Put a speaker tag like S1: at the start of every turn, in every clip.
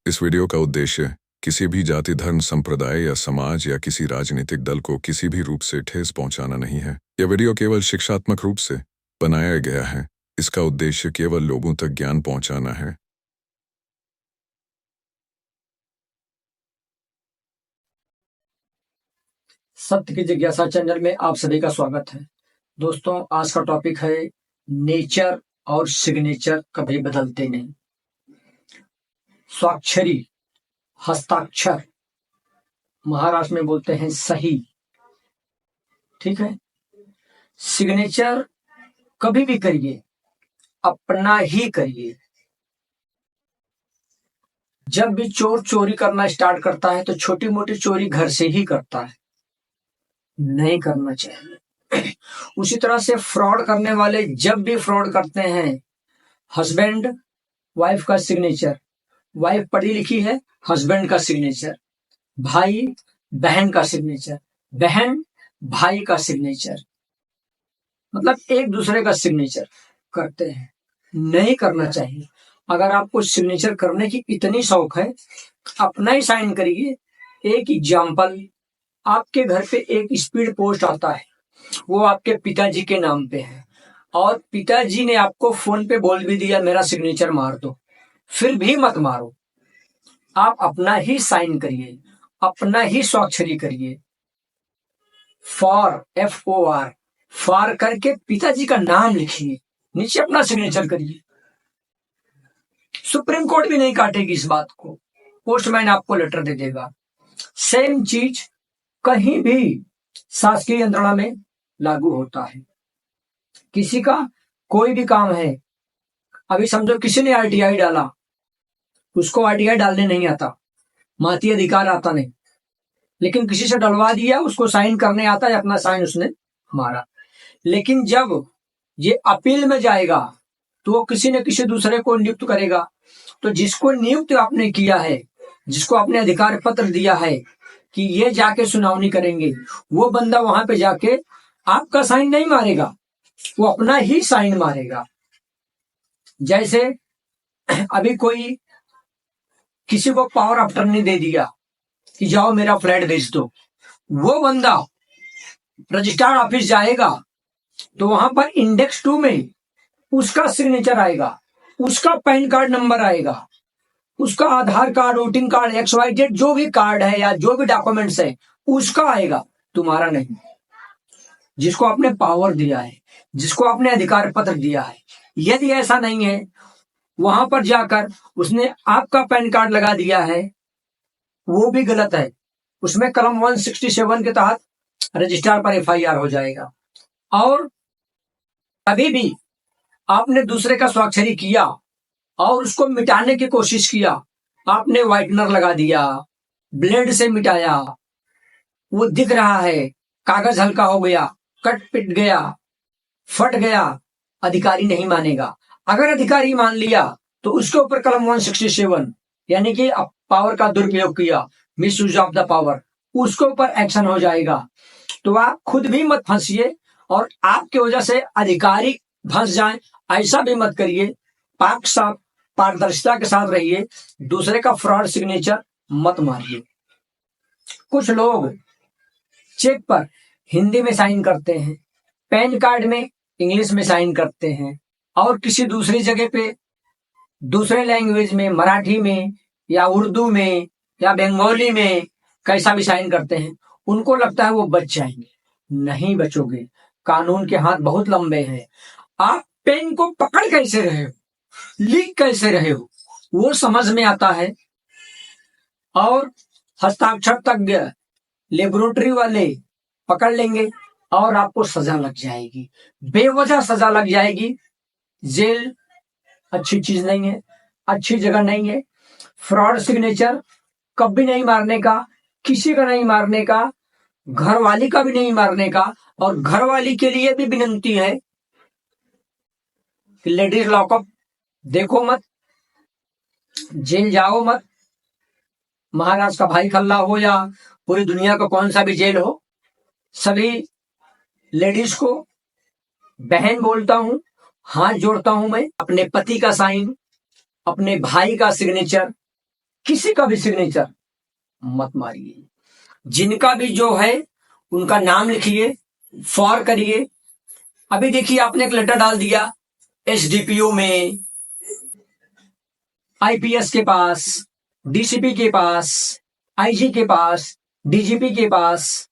S1: इस वीडियो का उद्देश्य किसी भी जाति, धर्म, संप्रदाय या समाज या किसी राजनीतिक दल को किसी भी रूप से ठेस पहुंचाना नहीं है। यह वीडियो केवल शिक्षात्मक रूप से बनाया गया है। इसका उद्देश्य केवल लोगों तक ज्ञान पहुंचाना है।
S2: सत्य की जिज्ञासा चैनल में आप सभी का स्वागत है। दोस्तों, आज का टॉपिक है नेचर और सिग्नेचर कभी बदलते नहीं। स्वाक्षरी, हस्ताक्षर, महाराष्ट्र में बोलते हैं सही, ठीक है। सिग्नेचर कभी भी करिए, अपना ही करिए। जब भी चोर चोरी करना स्टार्ट करता है तो छोटी मोटी चोरी घर से ही करता है, नहीं करना चाहिए। उसी तरह से फ्रॉड करने वाले जब भी फ्रॉड करते हैं, हस्बैंड वाइफ का सिग्नेचर, वाइफ पढ़ी लिखी है, हस्बैंड का सिग्नेचर, भाई बहन का सिग्नेचर, बहन भाई का सिग्नेचर, मतलब एक दूसरे का सिग्नेचर करते हैं। नहीं करना चाहिए। अगर आपको सिग्नेचर करने की इतनी शौक है, अपना ही साइन करिए। एक एग्जाम्पल, आपके घर पे एक स्पीड पोस्ट आता है, वो आपके पिताजी के नाम पे है और पिताजी ने आपको फोन पे बोल भी दिया मेरा सिग्नेचर मार दो, फिर भी मत मारो। आप अपना ही साइन करिए, अपना ही स्वाक्षरी करिए। फॉर, FOR, फॉर करके पिताजी का नाम लिखिए, नीचे अपना सिग्नेचर करिए। सुप्रीम कोर्ट भी नहीं काटेगी इस बात को, पोस्टमैन आपको लेटर दे देगा। सेम चीज कहीं भी शासकीय यंत्रणा में लागू होता है। किसी का कोई भी काम है, अभी समझो किसी ने RTI डाला, उसको RTI डालने नहीं आता, माती अधिकार आता नहीं, लेकिन किसी से डलवा दिया, उसको साइन करने आता है, अपना साइन उसने मारा। लेकिन जब ये अपील में जाएगा तो वो किसी न किसी दूसरे को नियुक्त करेगा। तो जिसको नियुक्त आपने किया है, जिसको आपने अधिकार पत्र दिया है कि ये जाके सुनावनी करेंगे, वो बंदा वहां पे जाके आपका साइन नहीं मारेगा, वो अपना ही साइन मारेगा। जैसे अभी कोई किसी को पावर ऑफ अटर्नी दे दिया कि जाओ मेरा फ्लैट बेच दो, वो बंदा रजिस्ट्रार ऑफिस जाएगा तो वहां पर इंडेक्स 2 में उसका सिग्नेचर आएगा, उसका पैन कार्ड नंबर आएगा, उसका आधार कार्ड, वोटिंग कार्ड, XYZ जो भी कार्ड है या जो भी डॉक्यूमेंट्स है उसका आएगा, तुम्हारा नहीं। जिसको आपने पावर दिया है, जिसको आपने अधिकार पत्र दिया है, यदि ऐसा नहीं है, वहां पर जाकर उसने आपका पैन कार्ड लगा दिया है, वो भी गलत है। उसमें कलम 167 के तहत रजिस्ट्रार पर FIR हो जाएगा। और कभी भी आपने दूसरे का स्वाक्षरी किया और उसको मिटाने की कोशिश किया, आपने व्हाइटनर लगा दिया, ब्लेड से मिटाया, वो दिख रहा है, कागज हल्का हो गया, कट पिट गया, फट गया, अधिकारी नहीं मानेगा। अगर अधिकारी मान लिया तो उसके ऊपर कलम 167 यानी कि पावर का दुरुपयोग किया, miss use of the power, उसके ऊपर एक्शन हो जाएगा। तो आप खुद भी मत फंसिए और आपकी वजह से अधिकारी फंस जाए, ऐसा भी मत करिए। पाक साफ पारदर्शिता के साथ रहिए, दूसरे का फ्रॉड सिग्नेचर मत मारिए। कुछ लोग चेक पर हिंदी में साइन करते हैं, पैन कार्ड में इंग्लिश में साइन करते हैं, और किसी दूसरी जगह पे दूसरे लैंग्वेज में, मराठी में या उर्दू में या बंगाली में कैसा भी साइन करते हैं। उनको लगता है वो बच जाएंगे, नहीं बचोगे। कानून के हाथ बहुत लंबे हैं। आप पेन को पकड़ कैसे रहे हो, लिख कैसे रहे हो, वो समझ में आता है। और हस्ताक्षर तज्ञ, लेबोरेटरी वाले पकड़ लेंगे और आपको सजा लग जाएगी, बेवजह सजा लग जाएगी। जेल अच्छी चीज नहीं है, अच्छी जगह नहीं है। फ्रॉड सिग्नेचर कभी नहीं मारने का, किसी का नहीं मारने का, घरवाली का भी नहीं मारने का। और घरवाली के लिए भी विनंती है कि लेडीज लॉकअप देखो मत, जेल जाओ मत। महाराज का भाई खल्ला हो या पूरी दुनिया का कौन सा भी जेल हो, सभी लेडीज को बहन बोलता हूं, हाथ जोड़ता हूं मैं। अपने पति का साइन, अपने भाई का सिग्नेचर किसी का भी सिग्नेचर मत मारिए। जिनका भी जो है उनका नाम लिखिए, फॉर करिए। अभी देखिए आपने एक लेटर डाल दिया एसडीपीओ में, आईपीएस के पास, डीसीपी के पास, आईजी के पास, डीजीपी के पास,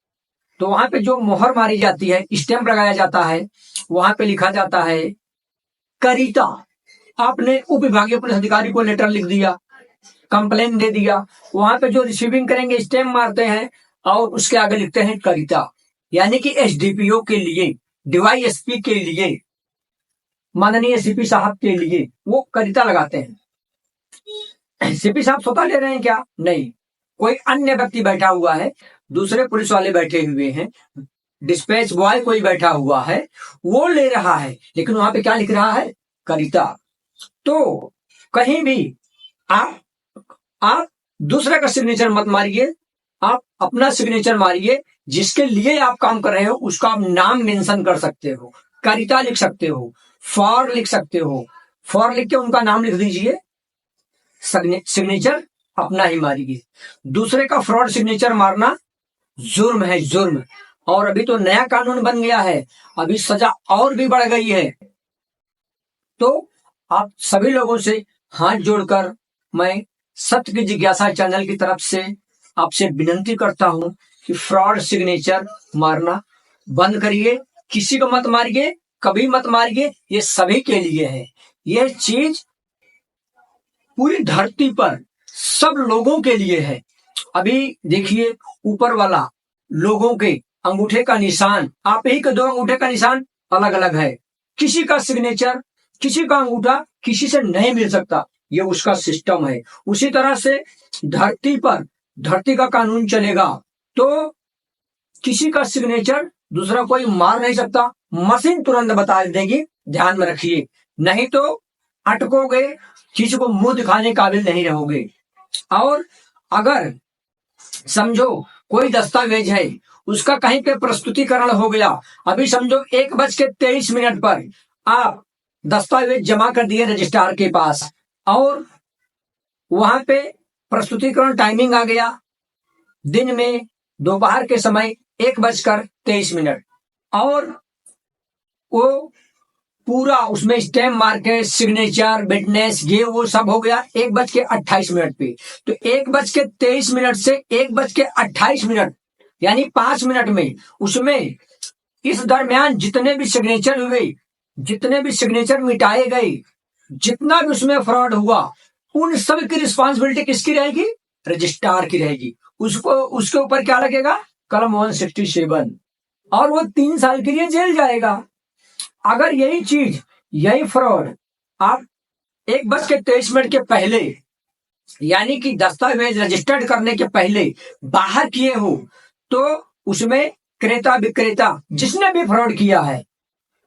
S2: तो वहां पे जो मोहर मारी जाती है, स्टैंप लगाया जाता है, वहां पे लिखा जाता है करिता। आपने उप विभागीय पुलिस अधिकारी को लेटर लिख दिया, कंप्लेन दे दिया, वहां पे जो रिसीविंग करेंगे स्टैंप मारते हैं और उसके आगे लिखते हैं करिता, यानी कि एसडीपीओ के लिए, डीवाईएसपी के लिए, माननीय सीपी साहब के लिए वो करिता लगाते हैं। सीपी साहब स्वतः ले रहे हैं क्या? नहीं, कोई अन्य व्यक्ति बैठा हुआ है, दूसरे पुलिस वाले बैठे हुए हैं, डिस्पैच बॉय कोई बैठा हुआ है, वो ले रहा है, लेकिन वहां पे क्या लिख रहा है? करिता। तो कहीं भी आप दूसरे का सिग्नेचर मत मारिए, आप अपना सिग्नेचर मारिए। जिसके लिए आप काम कर रहे हो उसका आप नाम मेंशन कर सकते हो, करिता लिख सकते हो, फॉर लिख सकते हो। फॉर लिख के उनका नाम लिख दीजिए, सिग्नेचर अपना ही मारिए। दूसरे का फ्रॉड सिग्नेचर मारना जुर्म है, जुर्म। और अभी तो नया कानून बन गया है, अभी सजा और भी बढ़ गई है। तो आप सभी लोगों से हाथ जोड़कर मैं सत्य की जिज्ञासा चैनल की तरफ से आपसे विनती करता हूं कि फ्रॉड सिग्नेचर मारना बंद करिए। किसी को मत मारिए, कभी मत मारिए, ये सभी के लिए है। यह चीज पूरी धरती पर सब लोगों के लिए है। अभी देखिए ऊपर वाला लोगों के अंगूठे का निशान, आप ही के दो अंगूठे का निशान अलग अलग है। किसी का सिग्नेचर, किसी का अंगूठा किसी से नहीं मिल सकता, ये उसका सिस्टम है। उसी तरह से धरती पर धरती का कानून चलेगा, तो किसी का सिग्नेचर दूसरा कोई मार नहीं सकता, मशीन तुरंत बता देगी, ध्यान में रखिए। नहीं तो अटकोगे, किसी को मुंह दिखाने काबिल नहीं रहोगे। और अगर समझो कोई दस्तावेज है, उसका कहीं पे प्रस्तुतिकरण हो गया, अभी समझो 1:23 पर आप दस्तावेज जमा कर दिए रजिस्ट्रार के पास, और वहां पे प्रस्तुतिकरण टाइमिंग आ गया दिन में, दोपहर के समय 1:23, और वो पूरा उसमें स्टैम्प मार के सिग्नेचर, विटनेस, ये वो सब हो गया 1:28 पे। तो 1:23 से 1:28, यानी 5 मिनट में, उसमें इस दरमियान जितने भी सिग्नेचर हुए, जितने भी सिग्नेचर मिटाए गए, जितना भी उसमें फ्रॉड हुआ, उन सब की रिस्पॉन्सिबिलिटी किसकी रहेगी? रजिस्ट्रार की रहेगी। उसको उसके ऊपर क्या लगेगा? कलम 167, और वो 3 साल के लिए जेल जाएगा। अगर यही चीज, यही फ्रॉड आप 1:23 के पहले, यानी कि दस्तावेज रजिस्टर्ड करने के पहले बाहर किए हो, तो उसमें क्रेता विक्रेता जिसने भी फ्रॉड किया है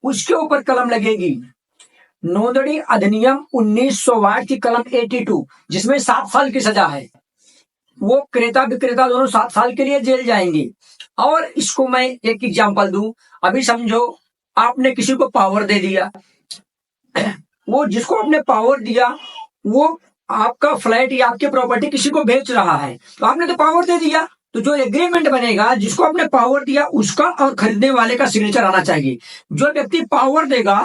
S2: उसके ऊपर कलम लगेगी। नोंदणी अधिनियम 1960 की कलम 82, जिसमें 7 साल की सजा है, वो क्रेता विक्रेता दोनों 7 साल के लिए जेल जाएंगे। और इसको मैं एक एग्जांपल दूं, अभी समझो आपने किसी को पावर दे दिया, वो जिसको आपने पावर दिया वो आपका फ्लैट या आपकी प्रॉपर्टी किसी को बेच रहा है, तो आपने तो पावर दे दिया, तो जो एग्रीमेंट बनेगा जिसको आपने पावर दिया उसका और खरीदने वाले का सिग्नेचर आना चाहिए। जो व्यक्ति पावर देगा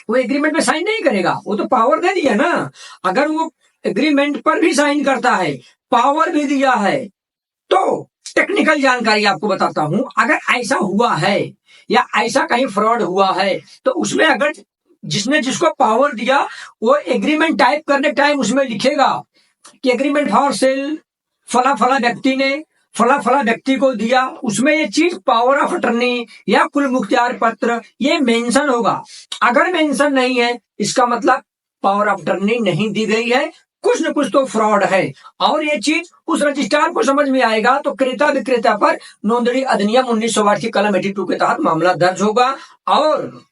S2: वो एग्रीमेंट पे साइन नहीं करेगा, वो तो पावर दे दिया ना। अगर वो एग्रीमेंट पर भी साइन करता है, पावर भी दिया है, तो टेक्निकल जानकारी आपको बताता हूं, अगर ऐसा हुआ है या ऐसा कहीं फ्रॉड हुआ है, तो उसमें अगर जिसने जिसको पावर दिया वो एग्रीमेंट टाइप करने टाइम उसमें लिखेगा कि एग्रीमेंट फॉर सेल फला फला व्यक्ति ने फला फला व्यक्ति को दिया, उसमें ये चीज पावर ऑफ अटर्नी या कुल मुख्तियार पत्र ये मेंशन होगा। अगर मेंशन नहीं है, इसका मतलब पावर ऑफ अटर्नी नहीं दी गई है, कुछ न कुछ तो फ्रॉड है। और ये चीज उस रजिस्ट्रार को समझ में आएगा, तो क्रेता विक्रेता पर नोंदणी अधिनियम 1960 की कलम 82 के तहत मामला दर्ज होगा। और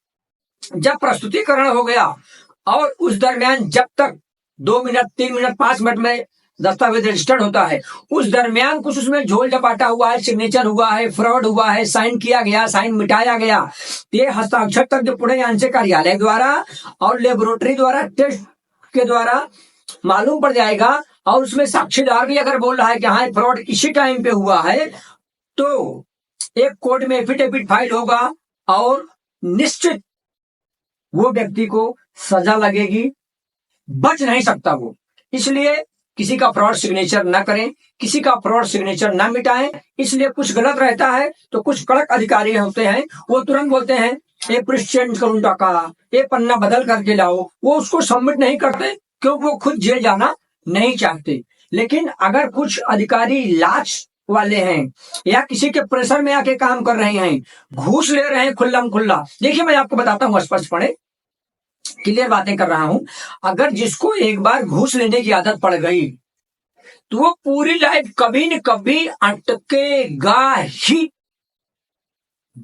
S2: जब प्रस्तुतिकरण हो गया और उस दरमियान जब तक 2 मिनट, 3 मिनट, 5 मिनट में दस्तावेज रजिस्टर्ड होता है, उस दरमियान कुछ उसमें झोल झपाटा हुआ है, सिग्नेचर हुआ है, फ्रॉड हुआ है, साइन किया गया, साइन मिटाया गया, ये हस्ताक्षर तक जो पुणे यांत्रिक कार्यालय द्वारा और लेबोरेटरी द्वारा टेस्ट के द्वारा मालूम पड़ जाएगा। और उसमें साक्षीदार भी अगर बोल रहा है कि हाँ फ्रॉड इसी टाइम पे हुआ है, तो एक कोर्ट में एफिडेविट फाइल होगा और निश्चित वो व्यक्ति को सजा लगेगी, बच नहीं सकता वो। इसलिए किसी का फ्रॉड सिग्नेचर ना करें, किसी का फ्रॉड सिग्नेचर ना मिटाएं। इसलिए कुछ गलत रहता है तो कुछ कड़क अधिकारी होते हैं, वो तुरंत बोलते हैं ये प्रिंट चेंज करूं टाका, ये पन्ना बदल करके लाओ। वो उसको सबमिट नहीं करते क्योंकि वो खुद जेल जाना नहीं चाहते। लेकिन अगर कुछ अधिकारी लाच वाले हैं या किसी के प्रेशर में आके काम कर रहे हैं, घूस ले रहे हैं खुल्लम खुल्ला, देखिए मैं आपको बताता हूँ, स्पष्टपणे क्लियर बातें कर रहा हूं। अगर जिसको एक बार घूस लेने की आदत पड़ गई तो वो पूरी लाइफ कभी न कभी अटकेगा ही।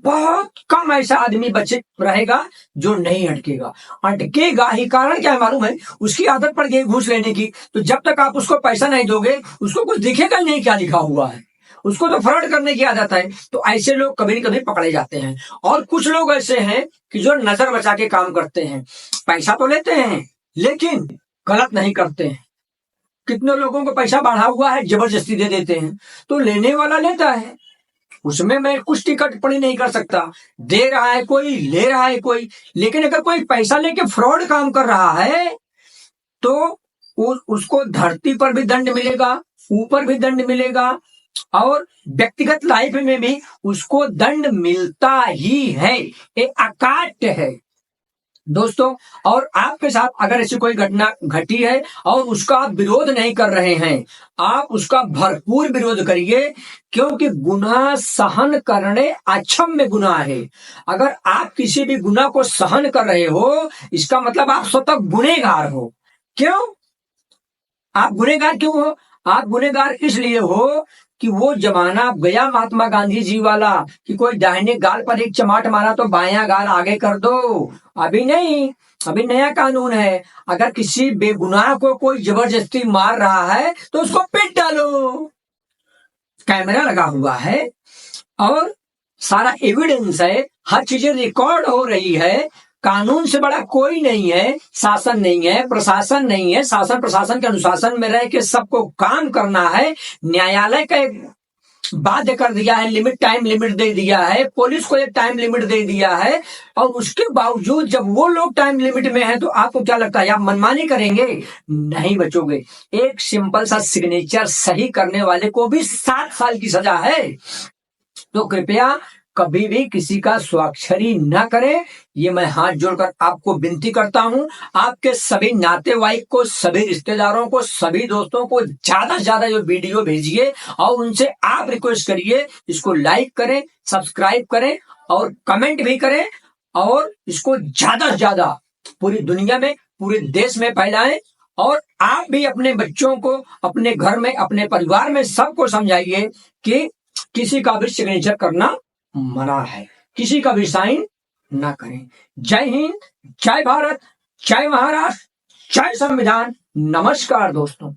S2: बहुत कम ऐसा आदमी बचे रहेगा जो नहीं अटकेगा, अटकेगा ही। कारण क्या है मालूम है? उसकी आदत पड़ गई घूस लेने की, तो जब तक आप उसको पैसा नहीं दोगे उसको कुछ दिखेगा नहीं क्या लिखा हुआ है, उसको तो फ्रॉड करने की आदत है। तो ऐसे लोग कभी न कभी पकड़े जाते हैं। और कुछ लोग ऐसे हैं कि जो नजर बचा के काम करते हैं, पैसा तो लेते हैं लेकिन गलत नहीं करते हैं। कितने लोगों को पैसा बढ़ा हुआ है, जबरदस्ती दे देते हैं, तो लेने वाला लेता है, उसमें मैं कुछ टिप्पणी नहीं कर सकता। दे रहा है कोई, ले रहा है कोई। लेकिन अगर कोई पैसा लेके फ्रॉड काम कर रहा है तो उसको धरती पर भी दंड मिलेगा, ऊपर भी दंड मिलेगा, और व्यक्तिगत लाइफ में भी उसको दंड मिलता ही है। ये अकाट्य है दोस्तों। और आपके साथ अगर ऐसी कोई घटना घटी है और उसका आप विरोध नहीं कर रहे हैं, आप उसका भरपूर विरोध करिए, क्योंकि गुनाह सहन करने अक्षम्य गुनाह है। अगर आप किसी भी गुनाह को सहन कर रहे हो, इसका मतलब आप स्वतः गुनहगार हो। क्यों आप गुनहगार क्यों हो? आप गुनहगार इसलिए हो कि वो जमाना गया महात्मा गांधी जी वाला कि कोई दाहिने गाल पर एक चमाट मारा तो बायां गाल आगे कर दो। अभी नहीं, अभी नया कानून है। अगर किसी बेगुनाह को कोई जबरदस्ती मार रहा है तो उसको पीट डालो। कैमरा लगा हुआ है और सारा एविडेंस है, हर चीजें रिकॉर्ड हो रही है। कानून से बड़ा कोई नहीं है, शासन नहीं है, प्रशासन नहीं है। शासन प्रशासन के अनुशासन में रह के सबको काम करना है। न्यायालय का एक बाध्य कर दिया है, लिमिट, टाइम लिमिट दे दिया है, पुलिस को एक टाइम लिमिट दे दिया है, और उसके बावजूद जब वो लोग टाइम लिमिट में हैं तो आपको क्या लगता है आप मनमानी करेंगे? नहीं बचोगे। एक सिंपल सा सिग्नेचर सही करने वाले को भी 7 साल की सजा है। तो कृपया कभी भी किसी का स्वाक्षरी न करें, ये मैं हाथ जोड़कर आपको विनती करता हूं। आपके सभी नातेवाईक को, सभी रिश्तेदारों को, सभी दोस्तों को ज्यादा से ज्यादा जो वीडियो भेजिए और उनसे आप रिक्वेस्ट करिए इसको लाइक करें, सब्सक्राइब करें और कमेंट भी करें, और इसको ज्यादा से ज्यादा पूरी दुनिया में, पूरे देश में फैलाएं। और आप भी अपने बच्चों को, अपने घर में, अपने परिवार में सबको समझाइए कि किसी का भी सिग्नेचर करना मना है, किसी का भी साइन ना करें। जय हिंद, जय भारत, जय महाराष्ट्र, जय संविधान। नमस्कार दोस्तों।